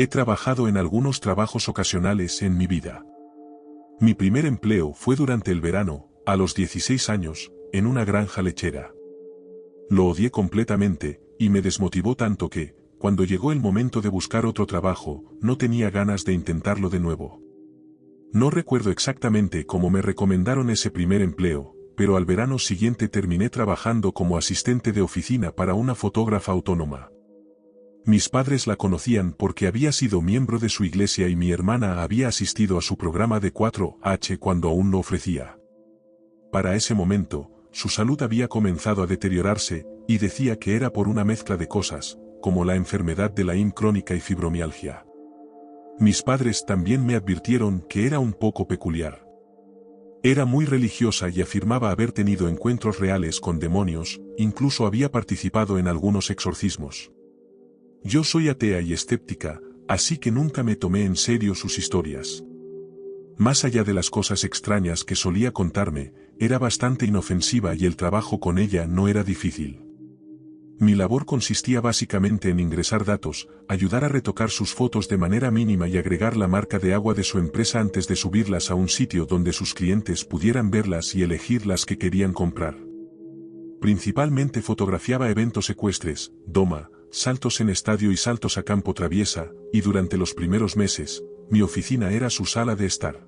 He trabajado en algunos trabajos ocasionales en mi vida. Mi primer empleo fue durante el verano, a los 16 años, en una granja lechera. Lo odié completamente, y me desmotivó tanto que, cuando llegó el momento de buscar otro trabajo, no tenía ganas de intentarlo de nuevo. No recuerdo exactamente cómo me recomendaron ese primer empleo, pero al verano siguiente terminé trabajando como asistente de oficina para una fotógrafa autónoma. Mis padres la conocían porque había sido miembro de su iglesia y mi hermana había asistido a su programa de 4H cuando aún lo ofrecía. Para ese momento, su salud había comenzado a deteriorarse, y decía que era por una mezcla de cosas, como la enfermedad de la IM crónica y fibromialgia. Mis padres también me advirtieron que era un poco peculiar. Era muy religiosa y afirmaba haber tenido encuentros reales con demonios, incluso había participado en algunos exorcismos. Yo soy atea y escéptica, así que nunca me tomé en serio sus historias. Más allá de las cosas extrañas que solía contarme, era bastante inofensiva y el trabajo con ella no era difícil. Mi labor consistía básicamente en ingresar datos, ayudar a retocar sus fotos de manera mínima y agregar la marca de agua de su empresa antes de subirlas a un sitio donde sus clientes pudieran verlas y elegir las que querían comprar. Principalmente fotografiaba eventos ecuestres, doma, saltos en estadio y saltos a campo traviesa, y durante los primeros meses, mi oficina era su sala de estar.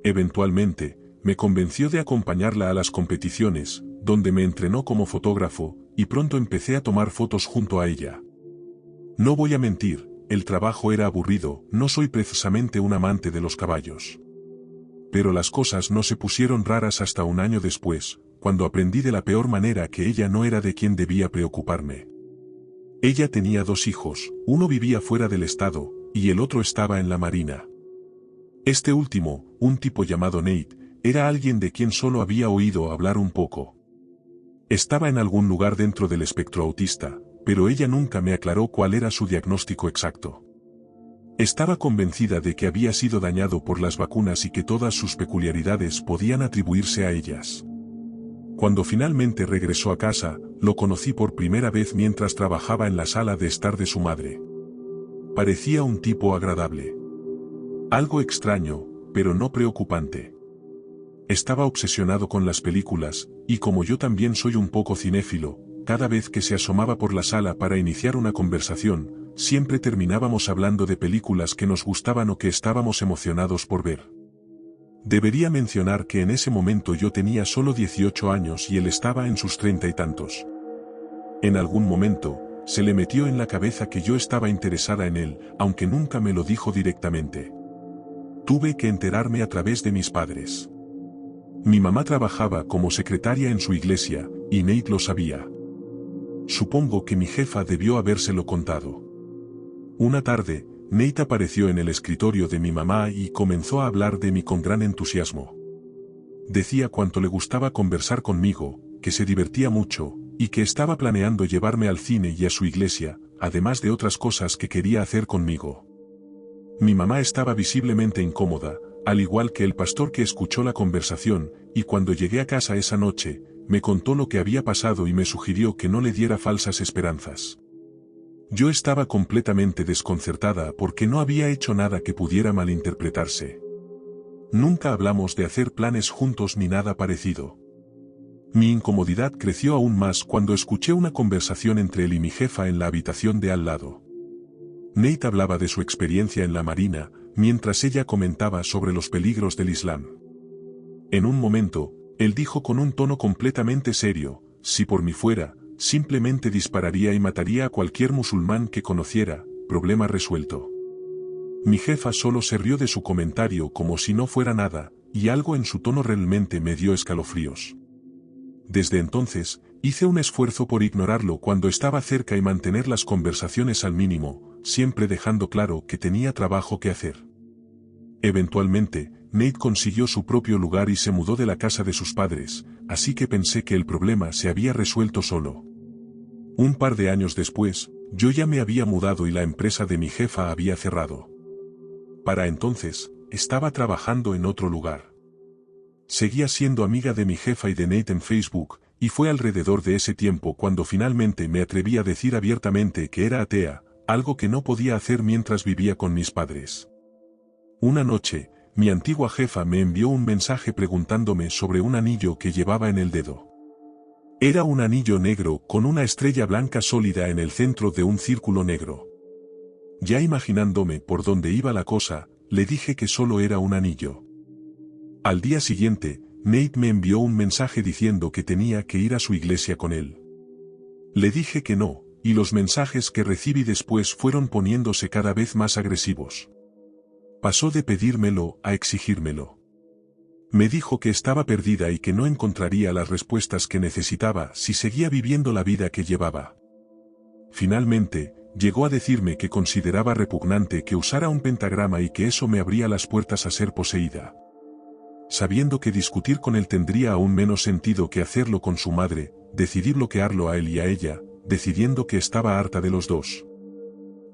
Eventualmente, me convenció de acompañarla a las competiciones, donde me entrenó como fotógrafo, y pronto empecé a tomar fotos junto a ella. No voy a mentir, el trabajo era aburrido, no soy precisamente un amante de los caballos. Pero las cosas no se pusieron raras hasta un año después, cuando aprendí de la peor manera que ella no era de quien debía preocuparme. Ella tenía 2 hijos, uno vivía fuera del estado, y el otro estaba en la marina. Este último, un tipo llamado Nate, era alguien de quien solo había oído hablar un poco. Estaba en algún lugar dentro del espectro autista, pero ella nunca me aclaró cuál era su diagnóstico exacto. Estaba convencida de que había sido dañado por las vacunas y que todas sus peculiaridades podían atribuirse a ellas. Cuando finalmente regresó a casa, lo conocí por primera vez mientras trabajaba en la sala de estar de su madre. Parecía un tipo agradable. Algo extraño, pero no preocupante. Estaba obsesionado con las películas, y como yo también soy un poco cinéfilo, cada vez que se asomaba por la sala para iniciar una conversación, siempre terminábamos hablando de películas que nos gustaban o que estábamos emocionados por ver. Debería mencionar que en ese momento yo tenía solo 18 años y él estaba en sus 30 y tantos. En algún momento, se le metió en la cabeza que yo estaba interesada en él, aunque nunca me lo dijo directamente. Tuve que enterarme a través de mis padres. Mi mamá trabajaba como secretaria en su iglesia, y Nate lo sabía. Supongo que mi jefa debió habérselo contado. Una tarde, Nate apareció en el escritorio de mi mamá y comenzó a hablar de mí con gran entusiasmo. Decía cuánto le gustaba conversar conmigo, que se divertía mucho, y que estaba planeando llevarme al cine y a su iglesia, además de otras cosas que quería hacer conmigo. Mi mamá estaba visiblemente incómoda, al igual que el pastor que escuchó la conversación, y cuando llegué a casa esa noche, me contó lo que había pasado y me sugirió que no le diera falsas esperanzas. Yo estaba completamente desconcertada porque no había hecho nada que pudiera malinterpretarse. Nunca hablamos de hacer planes juntos ni nada parecido. Mi incomodidad creció aún más cuando escuché una conversación entre él y mi jefa en la habitación de al lado. Nate hablaba de su experiencia en la marina, mientras ella comentaba sobre los peligros del Islam. En un momento, él dijo con un tono completamente serio, si por mí fuera, simplemente dispararía y mataría a cualquier musulmán que conociera, problema resuelto. Mi jefa solo se rió de su comentario como si no fuera nada, y algo en su tono realmente me dio escalofríos. Desde entonces, hice un esfuerzo por ignorarlo cuando estaba cerca y mantener las conversaciones al mínimo, siempre dejando claro que tenía trabajo que hacer. Eventualmente, Nate consiguió su propio lugar y se mudó de la casa de sus padres, así que pensé que el problema se había resuelto solo. Un par de años después, yo ya me había mudado y la empresa de mi jefa había cerrado. Para entonces, estaba trabajando en otro lugar. Seguía siendo amiga de mi jefa y de Nate en Facebook, y fue alrededor de ese tiempo cuando finalmente me atreví a decir abiertamente que era atea, algo que no podía hacer mientras vivía con mis padres. Una noche, mi antigua jefa me envió un mensaje preguntándome sobre un anillo que llevaba en el dedo. Era un anillo negro con una estrella blanca sólida en el centro de un círculo negro. Ya imaginándome por dónde iba la cosa, le dije que solo era un anillo. Al día siguiente, Nate me envió un mensaje diciendo que tenía que ir a su iglesia con él. Le dije que no, y los mensajes que recibí después fueron poniéndose cada vez más agresivos. Pasó de pedírmelo a exigírmelo. Me dijo que estaba perdida y que no encontraría las respuestas que necesitaba si seguía viviendo la vida que llevaba. Finalmente, llegó a decirme que consideraba repugnante que usara un pentagrama y que eso me abría las puertas a ser poseída. Sabiendo que discutir con él tendría aún menos sentido que hacerlo con su madre, decidí bloquearlo a él y a ella, decidiendo que estaba harta de los dos.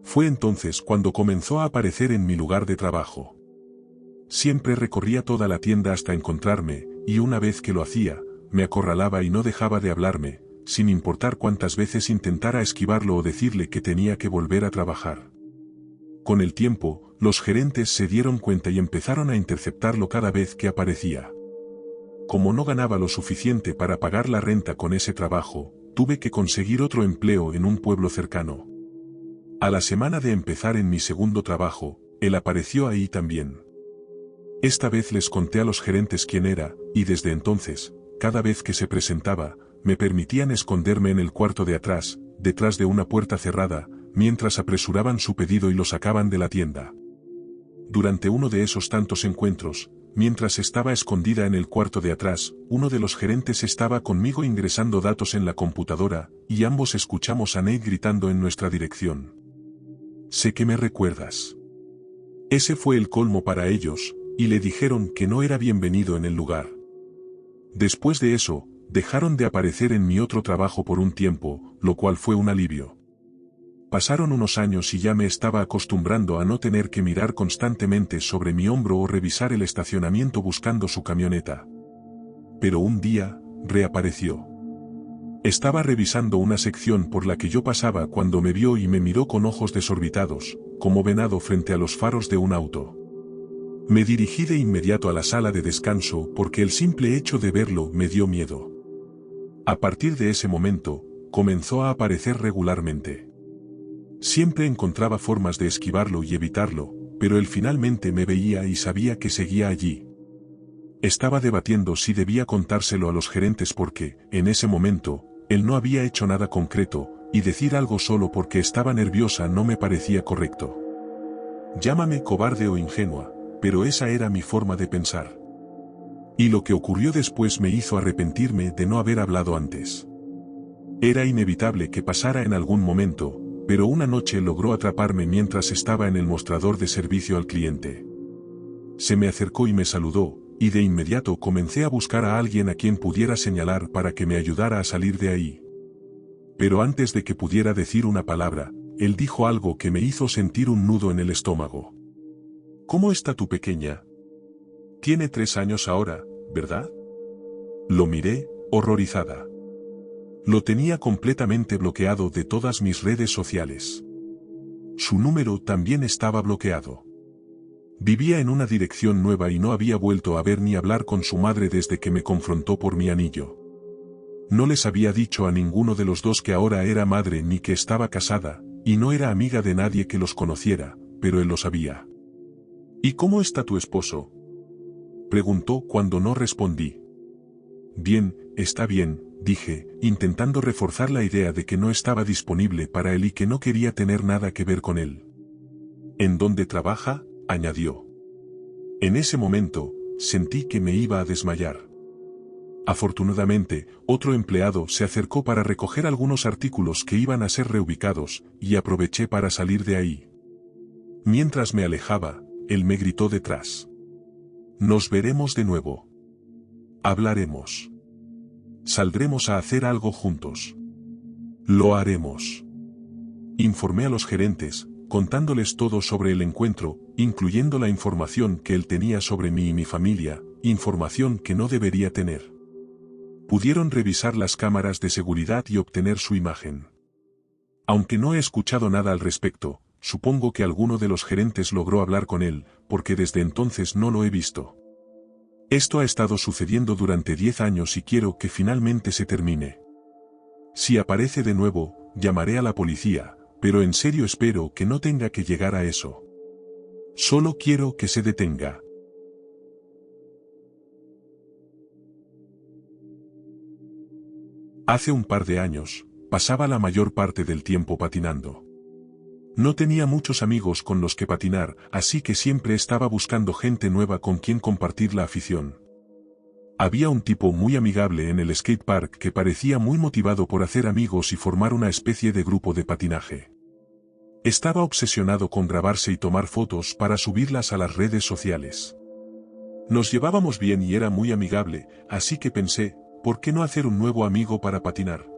Fue entonces cuando comenzó a aparecer en mi lugar de trabajo. Siempre recorría toda la tienda hasta encontrarme, y una vez que lo hacía, me acorralaba y no dejaba de hablarme, sin importar cuántas veces intentara esquivarlo o decirle que tenía que volver a trabajar. Con el tiempo, los gerentes se dieron cuenta y empezaron a interceptarlo cada vez que aparecía. Como no ganaba lo suficiente para pagar la renta con ese trabajo, tuve que conseguir otro empleo en un pueblo cercano. A la semana de empezar en mi segundo trabajo, él apareció ahí también. Esta vez les conté a los gerentes quién era, y desde entonces, cada vez que se presentaba, me permitían esconderme en el cuarto de atrás, detrás de una puerta cerrada, mientras apresuraban su pedido y lo sacaban de la tienda. Durante uno de esos tantos encuentros, mientras estaba escondida en el cuarto de atrás, uno de los gerentes estaba conmigo ingresando datos en la computadora, y ambos escuchamos a Nate gritando en nuestra dirección. «Sé que me recuerdas». Ese fue el colmo para ellos, y le dijeron que no era bienvenido en el lugar. Después de eso, dejaron de aparecer en mi otro trabajo por un tiempo, lo cual fue un alivio. Pasaron unos años y ya me estaba acostumbrando a no tener que mirar constantemente sobre mi hombro o revisar el estacionamiento buscando su camioneta. Pero un día, reapareció. Estaba revisando una sección por la que yo pasaba cuando me vio y me miró con ojos desorbitados, como venado frente a los faros de un auto. Me dirigí de inmediato a la sala de descanso porque el simple hecho de verlo me dio miedo. A partir de ese momento, comenzó a aparecer regularmente. Siempre encontraba formas de esquivarlo y evitarlo, pero él finalmente me veía y sabía que seguía allí. Estaba debatiendo si debía contárselo a los gerentes porque, en ese momento, él no había hecho nada concreto, y decir algo solo porque estaba nerviosa no me parecía correcto. Llámame cobarde o ingenua, pero esa era mi forma de pensar. Y lo que ocurrió después me hizo arrepentirme de no haber hablado antes. Era inevitable que pasara en algún momento, pero una noche logró atraparme mientras estaba en el mostrador de servicio al cliente. Se me acercó y me saludó, y de inmediato comencé a buscar a alguien a quien pudiera señalar para que me ayudara a salir de ahí. Pero antes de que pudiera decir una palabra, él dijo algo que me hizo sentir un nudo en el estómago. «¿Cómo está tu pequeña? Tiene 3 años ahora, ¿verdad?» Lo miré, horrorizada. Lo tenía completamente bloqueado de todas mis redes sociales. Su número también estaba bloqueado. Vivía en una dirección nueva y no había vuelto a ver ni hablar con su madre desde que me confrontó por mi anillo. No les había dicho a ninguno de los dos que ahora era madre ni que estaba casada, y no era amiga de nadie que los conociera, pero él lo sabía. «¿Y cómo está tu esposo?», preguntó cuando no respondí. «Bien, está bien», dije, intentando reforzar la idea de que no estaba disponible para él y que no quería tener nada que ver con él. «¿En dónde trabaja?», añadió. En ese momento, sentí que me iba a desmayar. Afortunadamente, otro empleado se acercó para recoger algunos artículos que iban a ser reubicados, y aproveché para salir de ahí. Mientras me alejaba, él me gritó detrás. «Nos veremos de nuevo. Hablaremos. Saldremos a hacer algo juntos. Lo haremos». Informé a los gerentes, contándoles todo sobre el encuentro, incluyendo la información que él tenía sobre mí y mi familia, información que no debería tener. Pudieron revisar las cámaras de seguridad y obtener su imagen. Aunque no he escuchado nada al respecto, supongo que alguno de los gerentes logró hablar con él, porque desde entonces no lo he visto. Esto ha estado sucediendo durante 10 años y quiero que finalmente se termine. Si aparece de nuevo, llamaré a la policía, pero en serio espero que no tenga que llegar a eso. Solo quiero que se detenga. Hace un par de años, pasaba la mayor parte del tiempo patinando. No tenía muchos amigos con los que patinar, así que siempre estaba buscando gente nueva con quien compartir la afición. Había un tipo muy amigable en el skatepark que parecía muy motivado por hacer amigos y formar una especie de grupo de patinaje. Estaba obsesionado con grabarse y tomar fotos para subirlas a las redes sociales. Nos llevábamos bien y era muy amigable, así que pensé, ¿por qué no hacer un nuevo amigo para patinar?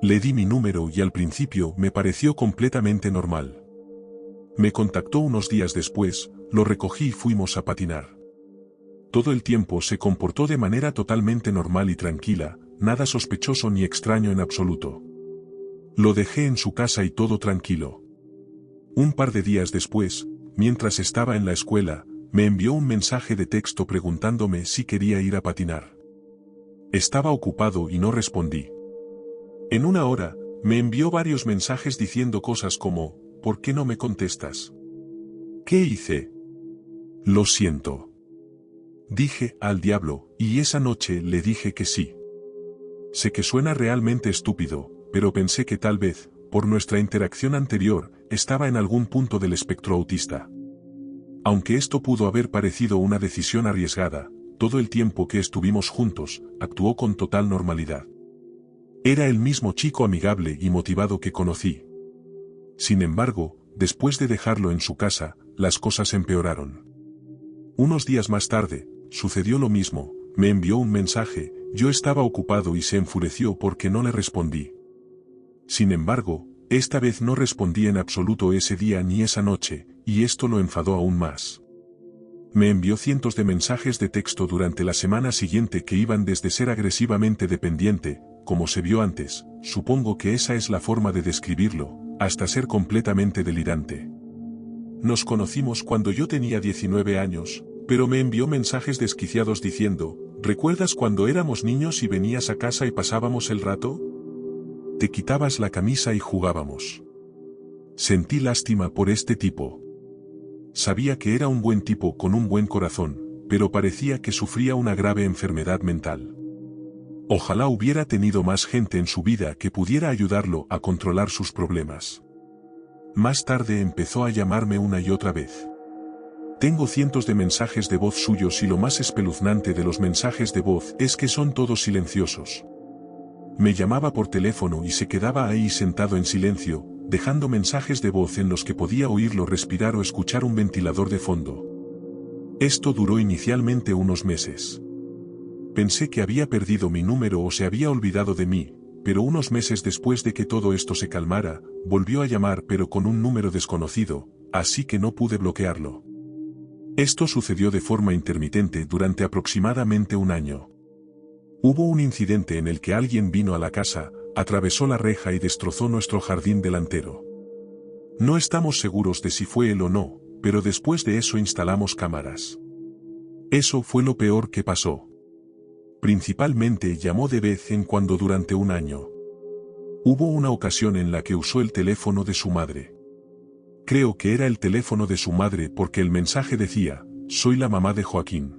Le di mi número y al principio me pareció completamente normal. Me contactó unos días después, lo recogí y fuimos a patinar. Todo el tiempo se comportó de manera totalmente normal y tranquila, nada sospechoso ni extraño en absoluto. Lo dejé en su casa y todo tranquilo. Un par de días después, mientras estaba en la escuela, me envió un mensaje de texto preguntándome si quería ir a patinar. Estaba ocupado y no respondí. En una hora, me envió varios mensajes diciendo cosas como, ¿por qué no me contestas? ¿Qué hice? Lo siento. Dije, al diablo, y esa noche le dije que sí. Sé que suena realmente estúpido, pero pensé que tal vez, por nuestra interacción anterior, estaba en algún punto del espectro autista. Aunque esto pudo haber parecido una decisión arriesgada, todo el tiempo que estuvimos juntos, actuó con total normalidad. Era el mismo chico amigable y motivado que conocí. Sin embargo, después de dejarlo en su casa, las cosas empeoraron. Unos días más tarde, sucedió lo mismo, me envió un mensaje, yo estaba ocupado y se enfureció porque no le respondí. Sin embargo, esta vez no respondí en absoluto ese día ni esa noche, y esto lo enfadó aún más. Me envió cientos de mensajes de texto durante la semana siguiente que iban desde ser agresivamente dependiente, como se vio antes, supongo que esa es la forma de describirlo, hasta ser completamente delirante. Nos conocimos cuando yo tenía 19 años, pero me envió mensajes desquiciados diciendo, ¿recuerdas cuando éramos niños y venías a casa y pasábamos el rato? Te quitabas la camisa y jugábamos. Sentí lástima por este tipo. Sabía que era un buen tipo con un buen corazón, pero parecía que sufría una grave enfermedad mental. Ojalá hubiera tenido más gente en su vida que pudiera ayudarlo a controlar sus problemas. Más tarde empezó a llamarme una y otra vez. Tengo cientos de mensajes de voz suyos y lo más espeluznante de los mensajes de voz es que son todos silenciosos. Me llamaba por teléfono y se quedaba ahí sentado en silencio, dejando mensajes de voz en los que podía oírlo respirar o escuchar un ventilador de fondo. Esto duró inicialmente unos meses. Pensé que había perdido mi número o se había olvidado de mí, pero unos meses después de que todo esto se calmara, volvió a llamar pero con un número desconocido, así que no pude bloquearlo. Esto sucedió de forma intermitente durante aproximadamente un año. Hubo un incidente en el que alguien vino a la casa, atravesó la reja y destrozó nuestro jardín delantero. No estamos seguros de si fue él o no, pero después de eso instalamos cámaras. Eso fue lo peor que pasó. Principalmente llamó de vez en cuando durante un año. Hubo una ocasión en la que usó el teléfono de su madre. Creo que era el teléfono de su madre porque el mensaje decía, soy la mamá de Joaquín.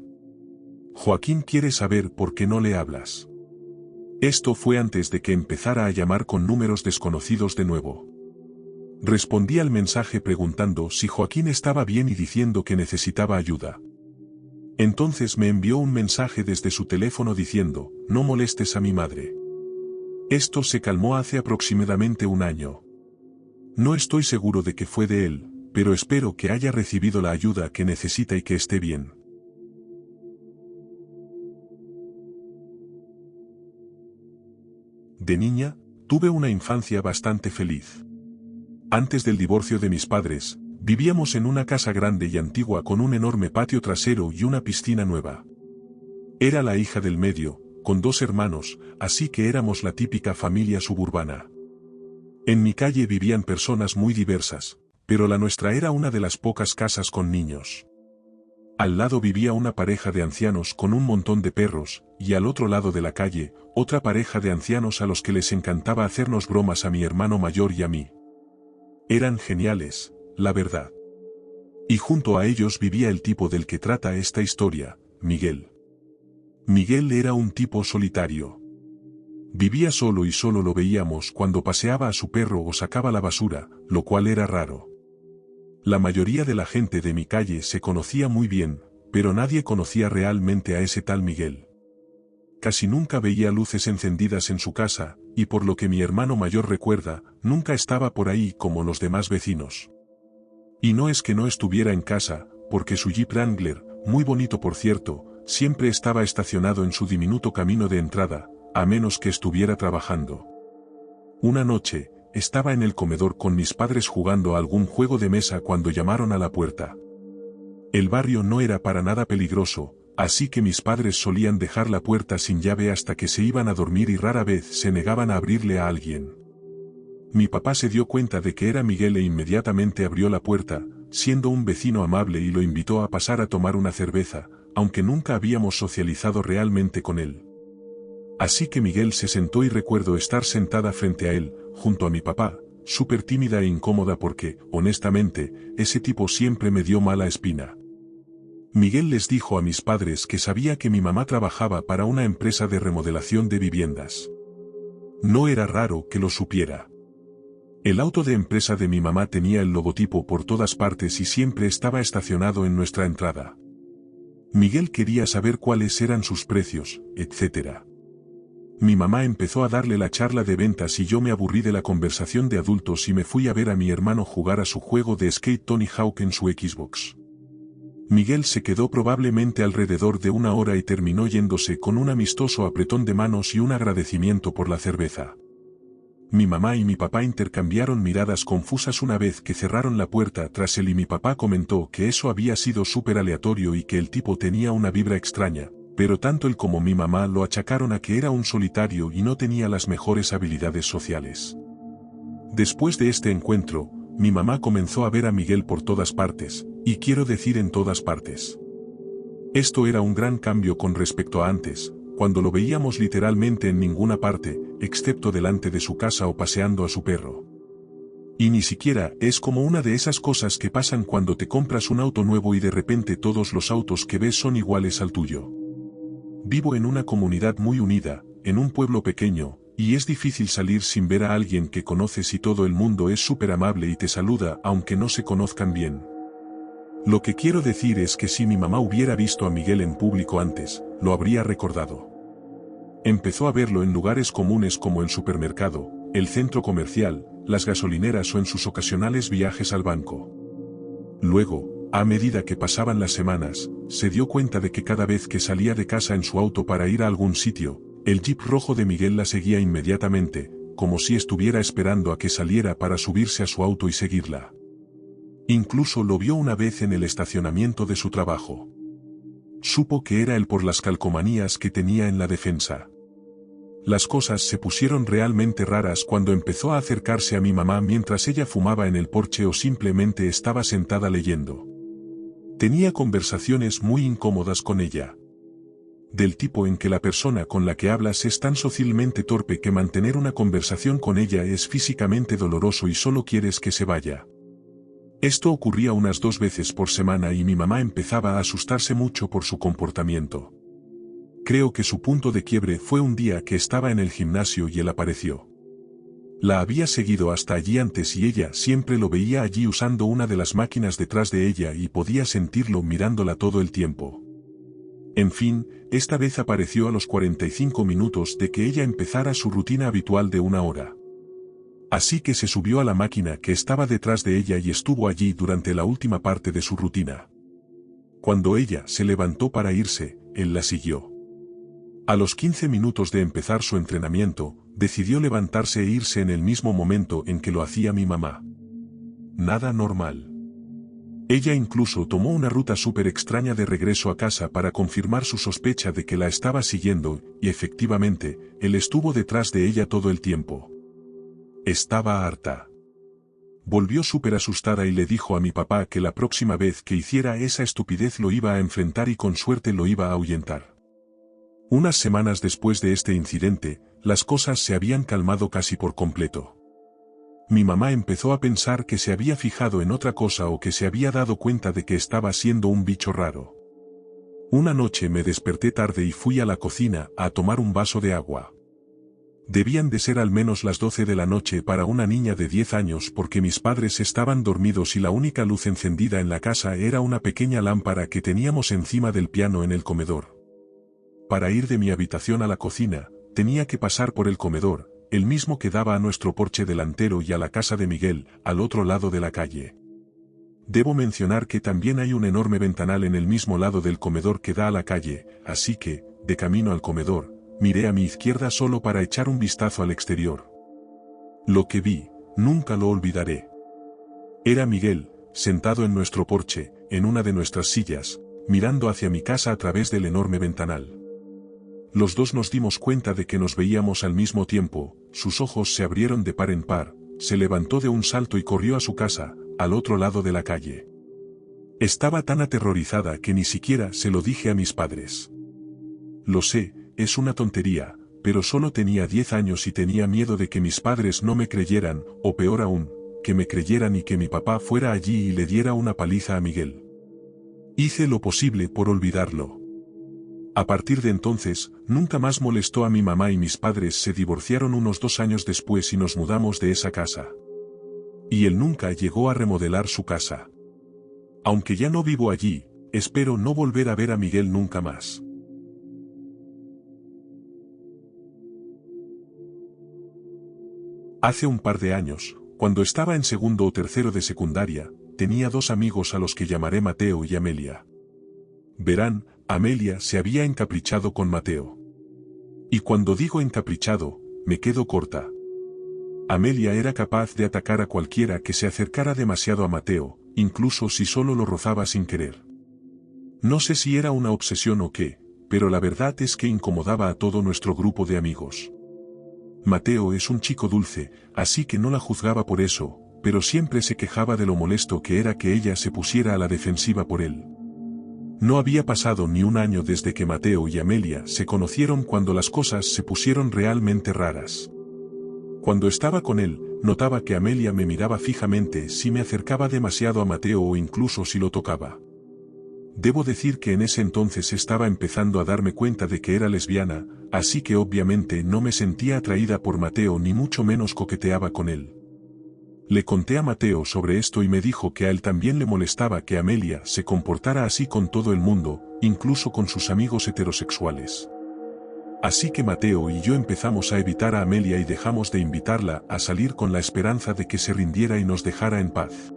Joaquín quiere saber por qué no le hablas. Esto fue antes de que empezara a llamar con números desconocidos de nuevo. Respondí al mensaje preguntando si Joaquín estaba bien y diciendo que necesitaba ayuda. Entonces me envió un mensaje desde su teléfono diciendo, no molestes a mi madre. Esto se calmó hace aproximadamente un año. No estoy seguro de que fue de él, pero espero que haya recibido la ayuda que necesita y que esté bien. De niña, tuve una infancia bastante feliz. Antes del divorcio de mis padres, vivíamos en una casa grande y antigua con un enorme patio trasero y una piscina nueva. Era la hija del medio, con 2 hermanos, así que éramos la típica familia suburbana. En mi calle vivían personas muy diversas, pero la nuestra era una de las pocas casas con niños. Al lado vivía una pareja de ancianos con un montón de perros, y al otro lado de la calle, otra pareja de ancianos a los que les encantaba hacernos bromas a mi hermano mayor y a mí. Eran geniales, la verdad. Y junto a ellos vivía el tipo del que trata esta historia, Miguel. Miguel era un tipo solitario. Vivía solo y solo lo veíamos cuando paseaba a su perro o sacaba la basura, lo cual era raro. La mayoría de la gente de mi calle se conocía muy bien, pero nadie conocía realmente a ese tal Miguel. Casi nunca veía luces encendidas en su casa, y por lo que mi hermano mayor recuerda, nunca estaba por ahí como los demás vecinos. Y no es que no estuviera en casa, porque su Jeep Wrangler, muy bonito por cierto, siempre estaba estacionado en su diminuto camino de entrada, a menos que estuviera trabajando. Una noche, estaba en el comedor con mis padres jugando a algún juego de mesa cuando llamaron a la puerta. El barrio no era para nada peligroso, así que mis padres solían dejar la puerta sin llave hasta que se iban a dormir y rara vez se negaban a abrirle a alguien. Mi papá se dio cuenta de que era Miguel e inmediatamente abrió la puerta, siendo un vecino amable, y lo invitó a pasar a tomar una cerveza, aunque nunca habíamos socializado realmente con él. Así que Miguel se sentó y recuerdo estar sentada frente a él, junto a mi papá, súper tímida e incómoda porque, honestamente, ese tipo siempre me dio mala espina. Miguel les dijo a mis padres que sabía que mi mamá trabajaba para una empresa de remodelación de viviendas. No era raro que lo supiera. El auto de empresa de mi mamá tenía el logotipo por todas partes y siempre estaba estacionado en nuestra entrada. Miguel quería saber cuáles eran sus precios, etc. Mi mamá empezó a darle la charla de ventas y yo me aburrí de la conversación de adultos y me fui a ver a mi hermano jugar a su juego de skate Tony Hawk en su Xbox. Miguel se quedó probablemente alrededor de una hora y terminó yéndose con un amistoso apretón de manos y un agradecimiento por la cerveza. Mi mamá y mi papá intercambiaron miradas confusas una vez que cerraron la puerta tras él y mi papá comentó que eso había sido súper aleatorio y que el tipo tenía una vibra extraña, pero tanto él como mi mamá lo achacaron a que era un solitario y no tenía las mejores habilidades sociales. Después de este encuentro, mi mamá comenzó a ver a Miguel por todas partes, y quiero decir en todas partes. Esto era un gran cambio con respecto a antes, cuando lo veíamos literalmente en ninguna parte, excepto delante de su casa o paseando a su perro. Y ni siquiera es como una de esas cosas que pasan cuando te compras un auto nuevo y de repente todos los autos que ves son iguales al tuyo. Vivo en una comunidad muy unida, en un pueblo pequeño, y es difícil salir sin ver a alguien que conoces y todo el mundo es súper amable y te saluda aunque no se conozcan bien. Lo que quiero decir es que si mi mamá hubiera visto a Miguel en público antes, lo habría recordado. Empezó a verlo en lugares comunes como el supermercado, el centro comercial, las gasolineras o en sus ocasionales viajes al banco. Luego, a medida que pasaban las semanas, se dio cuenta de que cada vez que salía de casa en su auto para ir a algún sitio, el Jeep rojo de Miguel la seguía inmediatamente, como si estuviera esperando a que saliera para subirse a su auto y seguirla. Incluso lo vio una vez en el estacionamiento de su trabajo. Supo que era él por las calcomanías que tenía en la defensa. Las cosas se pusieron realmente raras cuando empezó a acercarse a mi mamá mientras ella fumaba en el porche o simplemente estaba sentada leyendo. Tenía conversaciones muy incómodas con ella. Del tipo en que la persona con la que hablas es tan socialmente torpe que mantener una conversación con ella es físicamente doloroso y solo quieres que se vaya. Esto ocurría unas 2 veces por semana y mi mamá empezaba a asustarse mucho por su comportamiento. Creo que su punto de quiebre fue un día que estaba en el gimnasio y él apareció. La había seguido hasta allí antes y ella siempre lo veía allí usando una de las máquinas detrás de ella y podía sentirlo mirándola todo el tiempo. En fin, esta vez apareció a los 45 minutos de que ella empezara su rutina habitual de 1 hora. Así que se subió a la máquina que estaba detrás de ella y estuvo allí durante la última parte de su rutina. Cuando ella se levantó para irse, él la siguió. A los 15 minutos de empezar su entrenamiento, decidió levantarse e irse en el mismo momento en que lo hacía mi mamá. Nada normal. Ella incluso tomó una ruta súper extraña de regreso a casa para confirmar su sospecha de que la estaba siguiendo, y efectivamente, él estuvo detrás de ella todo el tiempo. Estaba harta. Volvió súper asustada y le dijo a mi papá que la próxima vez que hiciera esa estupidez lo iba a enfrentar y con suerte lo iba a ahuyentar. Unas semanas después de este incidente, las cosas se habían calmado casi por completo. Mi mamá empezó a pensar que se había fijado en otra cosa o que se había dado cuenta de que estaba siendo un bicho raro. Una noche me desperté tarde y fui a la cocina a tomar un vaso de agua. Debían de ser al menos las 12 de la noche para una niña de 10 años porque mis padres estaban dormidos y la única luz encendida en la casa era una pequeña lámpara que teníamos encima del piano en el comedor. Para ir de mi habitación a la cocina, tenía que pasar por el comedor, el mismo que daba a nuestro porche delantero y a la casa de Miguel, al otro lado de la calle. Debo mencionar que también hay un enorme ventanal en el mismo lado del comedor que da a la calle, así que, de camino al comedor, miré a mi izquierda solo para echar un vistazo al exterior. Lo que vi, nunca lo olvidaré. Era Miguel, sentado en nuestro porche, en una de nuestras sillas, mirando hacia mi casa a través del enorme ventanal. Los dos nos dimos cuenta de que nos veíamos al mismo tiempo, sus ojos se abrieron de par en par, se levantó de un salto y corrió a su casa, al otro lado de la calle. Estaba tan aterrorizada que ni siquiera se lo dije a mis padres. Lo sé, es una tontería, pero solo tenía 10 años y tenía miedo de que mis padres no me creyeran, o peor aún, que me creyeran y que mi papá fuera allí y le diera una paliza a Miguel. Hice lo posible por olvidarlo. A partir de entonces, nunca más molestó a mi mamá y mis padres se divorciaron unos 2 años después y nos mudamos de esa casa. Y él nunca llegó a remodelar su casa. Aunque ya no vivo allí, espero no volver a ver a Miguel nunca más. Hace un par de años, cuando estaba en segundo o tercero de secundaria, tenía 2 amigos a los que llamaré Mateo y Amelia. Verán, Amelia se había encaprichado con Mateo. Y cuando digo encaprichado, me quedo corta. Amelia era capaz de atacar a cualquiera que se acercara demasiado a Mateo, incluso si solo lo rozaba sin querer. No sé si era una obsesión o qué, pero la verdad es que incomodaba a todo nuestro grupo de amigos. Mateo es un chico dulce, así que no la juzgaba por eso, pero siempre se quejaba de lo molesto que era que ella se pusiera a la defensiva por él. No había pasado ni un año desde que Mateo y Amelia se conocieron cuando las cosas se pusieron realmente raras. Cuando estaba con él, notaba que Amelia me miraba fijamente si me acercaba demasiado a Mateo o incluso si lo tocaba. Debo decir que en ese entonces estaba empezando a darme cuenta de que era lesbiana, así que obviamente no me sentía atraída por Mateo ni mucho menos coqueteaba con él. Le conté a Mateo sobre esto y me dijo que a él también le molestaba que Amelia se comportara así con todo el mundo, incluso con sus amigos heterosexuales. Así que Mateo y yo empezamos a evitar a Amelia y dejamos de invitarla a salir con la esperanza de que se rindiera y nos dejara en paz.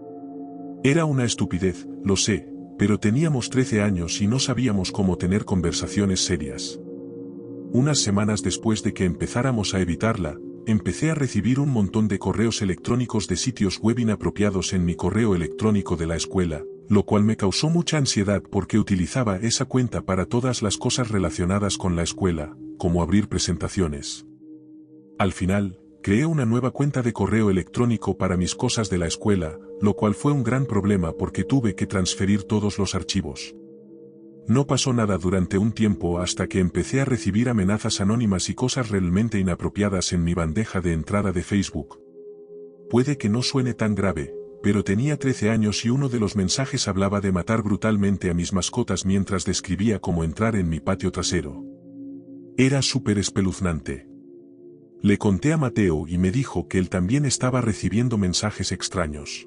Era una estupidez, lo sé, pero teníamos 13 años y no sabíamos cómo tener conversaciones serias. Unas semanas después de que empezáramos a evitarla, empecé a recibir un montón de correos electrónicos de sitios web inapropiados en mi correo electrónico de la escuela, lo cual me causó mucha ansiedad porque utilizaba esa cuenta para todas las cosas relacionadas con la escuela, como abrir presentaciones. Al final, creé una nueva cuenta de correo electrónico para mis cosas de la escuela, lo cual fue un gran problema porque tuve que transferir todos los archivos. No pasó nada durante un tiempo hasta que empecé a recibir amenazas anónimas y cosas realmente inapropiadas en mi bandeja de entrada de Facebook. Puede que no suene tan grave, pero tenía 13 años y uno de los mensajes hablaba de matar brutalmente a mis mascotas mientras describía cómo entrar en mi patio trasero. Era súper espeluznante. Le conté a Mateo y me dijo que él también estaba recibiendo mensajes extraños.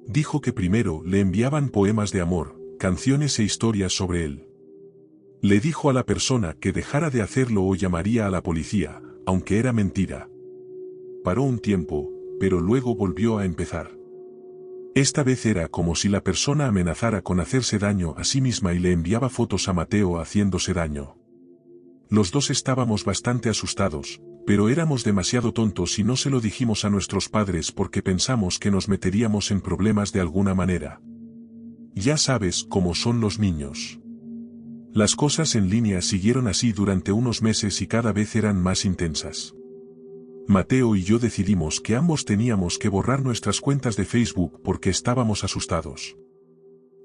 Dijo que primero le enviaban poemas de amor, canciones e historias sobre él. Le dijo a la persona que dejara de hacerlo o llamaría a la policía, aunque era mentira. Paró un tiempo, pero luego volvió a empezar. Esta vez era como si la persona amenazara con hacerse daño a sí misma y le enviaba fotos a Mateo haciéndose daño. Los dos estábamos bastante asustados, pero éramos demasiado tontos y no se lo dijimos a nuestros padres porque pensamos que nos meteríamos en problemas de alguna manera. Ya sabes cómo son los niños. Las cosas en línea siguieron así durante unos meses y cada vez eran más intensas. Mateo y yo decidimos que ambos teníamos que borrar nuestras cuentas de Facebook porque estábamos asustados.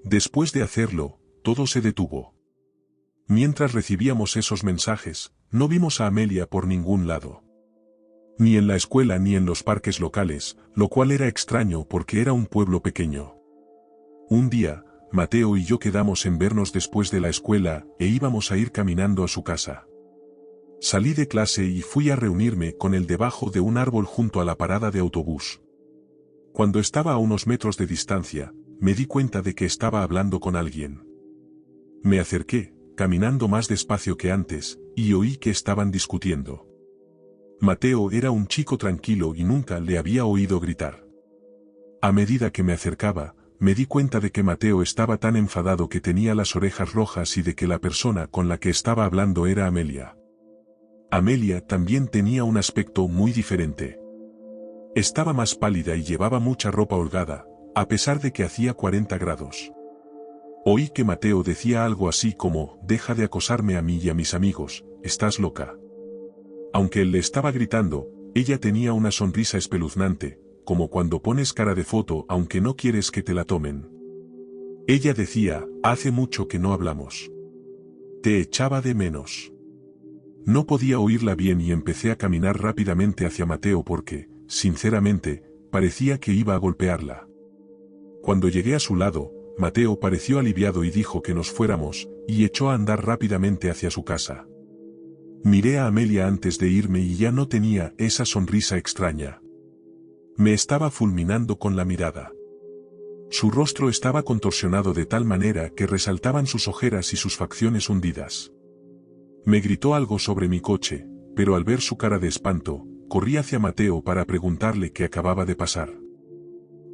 Después de hacerlo, todo se detuvo. Mientras recibíamos esos mensajes, no vimos a Amelia por ningún lado. Ni en la escuela ni en los parques locales, lo cual era extraño porque era un pueblo pequeño. Un día, Mateo y yo quedamos en vernos después de la escuela e íbamos a ir caminando a su casa. Salí de clase y fui a reunirme con él debajo de un árbol junto a la parada de autobús. Cuando estaba a unos metros de distancia, me di cuenta de que estaba hablando con alguien. Me acerqué, caminando más despacio que antes, y oí que estaban discutiendo. Mateo era un chico tranquilo y nunca le había oído gritar. A medida que me acercaba, me di cuenta de que Mateo estaba tan enfadado que tenía las orejas rojas y de que la persona con la que estaba hablando era Amelia. Amelia también tenía un aspecto muy diferente. Estaba más pálida y llevaba mucha ropa holgada, a pesar de que hacía 40 grados. Oí que Mateo decía algo así como, «Deja de acosarme a mí y a mis amigos, estás loca». Aunque él le estaba gritando, ella tenía una sonrisa espeluznante, como cuando pones cara de foto aunque no quieres que te la tomen. Ella decía, «Hace mucho que no hablamos. Te echaba de menos». No podía oírla bien y empecé a caminar rápidamente hacia Mateo porque, sinceramente, parecía que iba a golpearla. Cuando llegué a su lado, Mateo pareció aliviado y dijo que nos fuéramos, y echó a andar rápidamente hacia su casa. Miré a Amelia antes de irme y ya no tenía esa sonrisa extraña. Me estaba fulminando con la mirada. Su rostro estaba contorsionado de tal manera que resaltaban sus ojeras y sus facciones hundidas. Me gritó algo sobre mi coche, pero al ver su cara de espanto, corrí hacia Mateo para preguntarle qué acababa de pasar.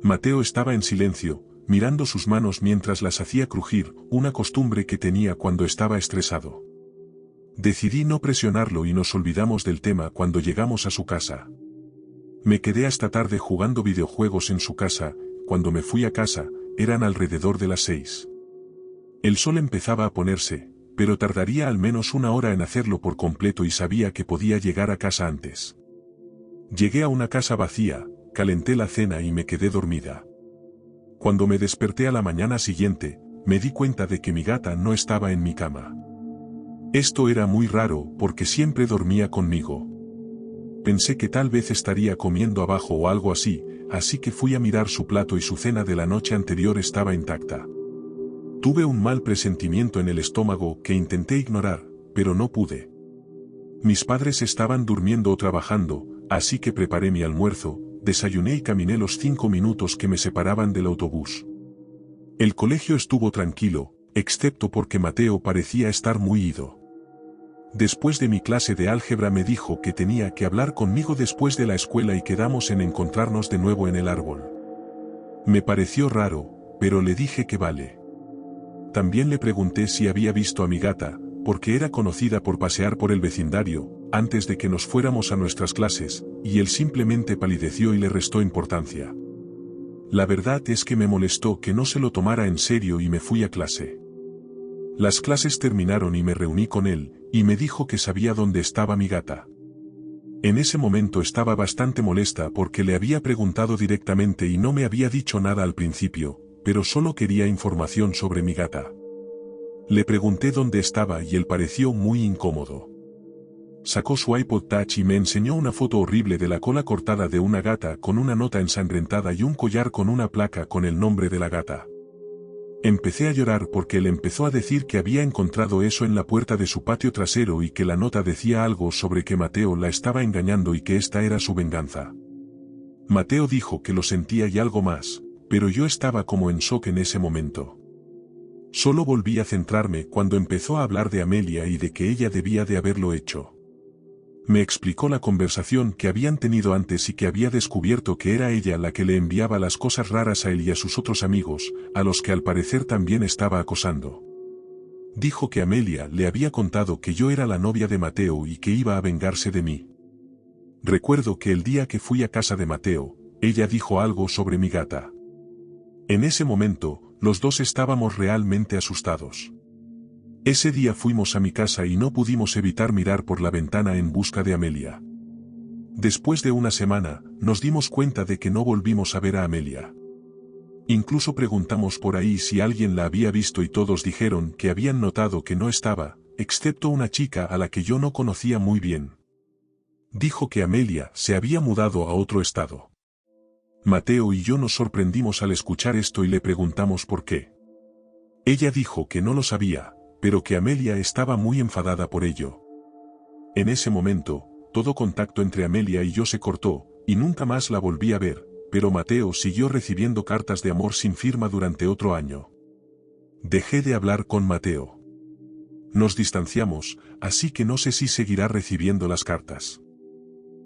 Mateo estaba en silencio, mirando sus manos mientras las hacía crujir, una costumbre que tenía cuando estaba estresado. Decidí no presionarlo y nos olvidamos del tema cuando llegamos a su casa. Me quedé hasta tarde jugando videojuegos en su casa. Cuando me fui a casa, eran alrededor de las 6. El sol empezaba a ponerse, pero tardaría al menos una hora en hacerlo por completo y sabía que podía llegar a casa antes. Llegué a una casa vacía, calenté la cena y me quedé dormida. Cuando me desperté a la mañana siguiente, me di cuenta de que mi gata no estaba en mi cama. Esto era muy raro porque siempre dormía conmigo. Pensé que tal vez estaría comiendo abajo o algo así, así que fui a mirar su plato y su cena de la noche anterior estaba intacta. Tuve un mal presentimiento en el estómago que intenté ignorar, pero no pude. Mis padres estaban durmiendo o trabajando, así que preparé mi almuerzo, desayuné y caminé los 5 minutos que me separaban del autobús. El colegio estuvo tranquilo, excepto porque Mateo parecía estar muy ido. Después de mi clase de álgebra me dijo que tenía que hablar conmigo después de la escuela y quedamos en encontrarnos de nuevo en el árbol. Me pareció raro, pero le dije que vale. También le pregunté si había visto a mi gata, porque era conocida por pasear por el vecindario, antes de que nos fuéramos a nuestras clases, y él simplemente palideció y le restó importancia. La verdad es que me molestó que no se lo tomara en serio y me fui a clase. Las clases terminaron y me reuní con él, y me dijo que sabía dónde estaba mi gata. En ese momento estaba bastante molesta porque le había preguntado directamente y no me había dicho nada al principio, pero solo quería información sobre mi gata. Le pregunté dónde estaba y él pareció muy incómodo. Sacó su iPod Touch y me enseñó una foto horrible de la cola cortada de una gata con una nota ensangrentada y un collar con una placa con el nombre de la gata. Empecé a llorar porque él empezó a decir que había encontrado eso en la puerta de su patio trasero y que la nota decía algo sobre que Mateo la estaba engañando y que esta era su venganza. Mateo dijo que lo sentía y algo más, pero yo estaba como en shock en ese momento. Solo volví a centrarme cuando empezó a hablar de Amelia y de que ella debía de haberlo hecho. Me explicó la conversación que habían tenido antes y que había descubierto que era ella la que le enviaba las cosas raras a él y a sus otros amigos, a los que al parecer también estaba acosando. Dijo que Amelia le había contado que yo era la novia de Mateo y que iba a vengarse de mí. Recuerdo que el día que fui a casa de Mateo, ella dijo algo sobre mi gata. En ese momento, los dos estábamos realmente asustados. Ese día fuimos a mi casa y no pudimos evitar mirar por la ventana en busca de Amelia. Después de una semana, nos dimos cuenta de que no volvimos a ver a Amelia. Incluso preguntamos por ahí si alguien la había visto y todos dijeron que habían notado que no estaba, excepto una chica a la que yo no conocía muy bien. Dijo que Amelia se había mudado a otro estado. Mateo y yo nos sorprendimos al escuchar esto y le preguntamos por qué. Ella dijo que no lo sabía, pero que Amelia estaba muy enfadada por ello. En ese momento, todo contacto entre Amelia y yo se cortó, y nunca más la volví a ver, pero Mateo siguió recibiendo cartas de amor sin firma durante otro año. Dejé de hablar con Mateo. Nos distanciamos, así que no sé si seguirá recibiendo las cartas.